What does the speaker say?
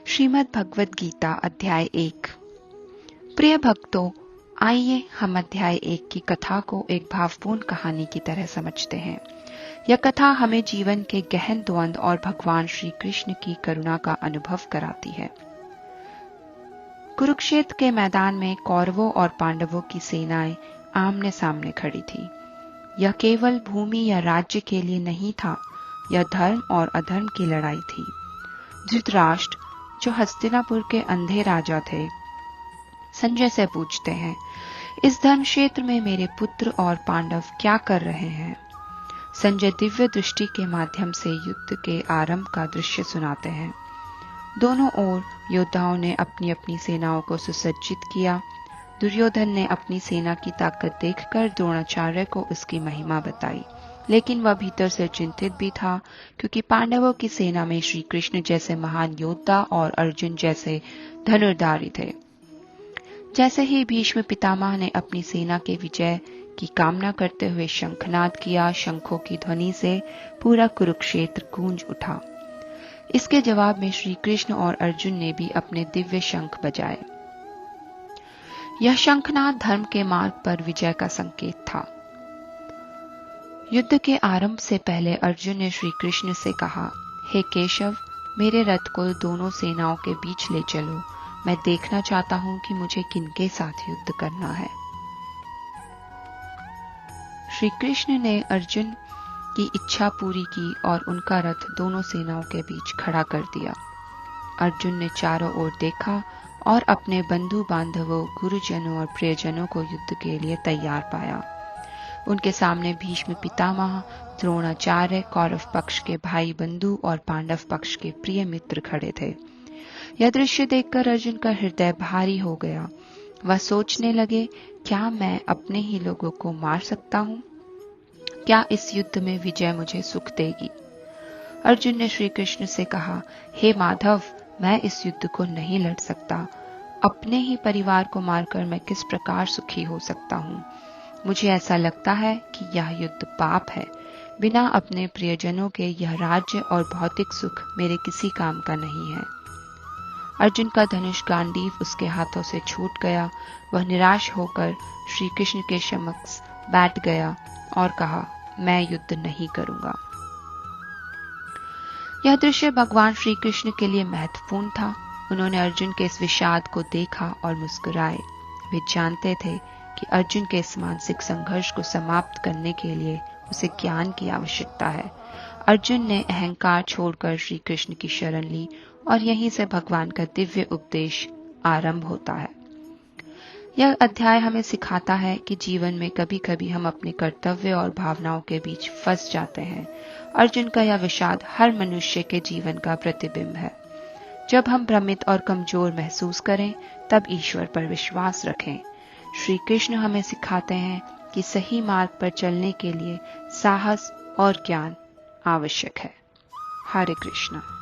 श्रीमद् भगवद गीता अध्याय 1। प्रिय भक्तों, आइए हम अध्याय 1 की कथा को एक भावपूर्ण कहानी की तरह समझते हैं। यह कथा हमें जीवन के गहन द्वंद्व और भगवान श्री कृष्ण की करुणा का अनुभव कराती है। कुरुक्षेत्र के मैदान में कौरवों और पांडवों की सेनाएं आमने सामने खड़ी थी। यह केवल भूमि या राज्य के लिए नहीं था, यह धर्म और अधर्म की लड़ाई थी। धृतराष्ट्र, जो हस्तिनापुर के अंधे राजा थे, संजय से पूछते हैं, इस धर्म क्षेत्र में मेरे पुत्र और पांडव क्या कर रहे हैं? संजय दिव्य दृष्टि के माध्यम से युद्ध के आरंभ का दृश्य सुनाते हैं। दोनों ओर योद्धाओं ने अपनी अपनी सेनाओं को सुसज्जित किया। दुर्योधन ने अपनी सेना की ताकत देखकर द्रोणाचार्य को उसकी महिमा बताई, लेकिन वह भीतर से चिंतित भी था, क्योंकि पांडवों की सेना में श्री कृष्ण जैसे महान योद्धा और अर्जुन जैसे धनुर्धारी थे। जैसे ही भीष्म पितामह ने अपनी सेना के विजय की कामना करते हुए शंखनाद किया, शंखों की ध्वनि से पूरा कुरुक्षेत्र गूंज उठा। इसके जवाब में श्री कृष्ण और अर्जुन ने भी अपने दिव्य शंख बजाए। यह शंखनाद धर्म के मार्ग पर विजय का संकेत था। युद्ध के आरंभ से पहले अर्जुन ने श्री कृष्ण से कहा, हे केशव, मेरे रथ को दोनों सेनाओं के बीच ले चलो। मैं देखना चाहता हूं कि मुझे किनके साथ युद्ध करना है। श्री कृष्ण ने अर्जुन की इच्छा पूरी की और उनका रथ दोनों सेनाओं के बीच खड़ा कर दिया। अर्जुन ने चारों ओर देखा और अपने बंधु बांधवों, गुरुजनों और प्रियजनों को युद्ध के लिए तैयार पाया। उनके सामने भीष्म पितामह, द्रोणाचार्य, कौरव पक्ष के भाई बंधु और पांडव पक्ष के प्रिय मित्र खड़े थे। यह दृश्य देखकर अर्जुन का हृदय भारी हो गया। वह सोचने लगे, क्या मैं अपने ही लोगों को मार सकता हूँ? क्या इस युद्ध में विजय मुझे सुख देगी? अर्जुन ने श्री कृष्ण से कहा, हे माधव, मैं इस युद्ध को नहीं लड़ सकता। अपने ही परिवार को मारकर मैं किस प्रकार सुखी हो सकता हूँ? मुझे ऐसा लगता है कि यह युद्ध पाप है। बिना अपने प्रियजनों के यह राज्य और भौतिक सुख मेरे किसी काम का नहीं है। अर्जुन का धनुष गांडीव उसके हाथों से छूट गया। वह निराश होकर श्री कृष्ण के समक्ष बैठ गया और कहा, मैं युद्ध नहीं करूंगा। यह दृश्य भगवान श्री कृष्ण के लिए महत्वपूर्ण था। उन्होंने अर्जुन के इस विषाद को देखा और मुस्कुराए। वे जानते थे कि अर्जुन के इस मानसिक संघर्ष को समाप्त करने के लिए उसे ज्ञान की आवश्यकता है। अर्जुन ने अहंकार छोड़कर श्री कृष्ण की शरण ली और यहीं से भगवान का दिव्य उपदेश आरंभ होता है। यह अध्याय हमें सिखाता है कि जीवन में कभी कभी हम अपने कर्तव्य और भावनाओं के बीच फंस जाते हैं। अर्जुन का यह विषाद हर मनुष्य के जीवन का प्रतिबिंब है। जब हम भ्रमित और कमजोर महसूस करें, तब ईश्वर पर विश्वास रखें। श्री कृष्ण हमें सिखाते हैं कि सही मार्ग पर चलने के लिए साहस और ज्ञान आवश्यक है। हरे कृष्णा।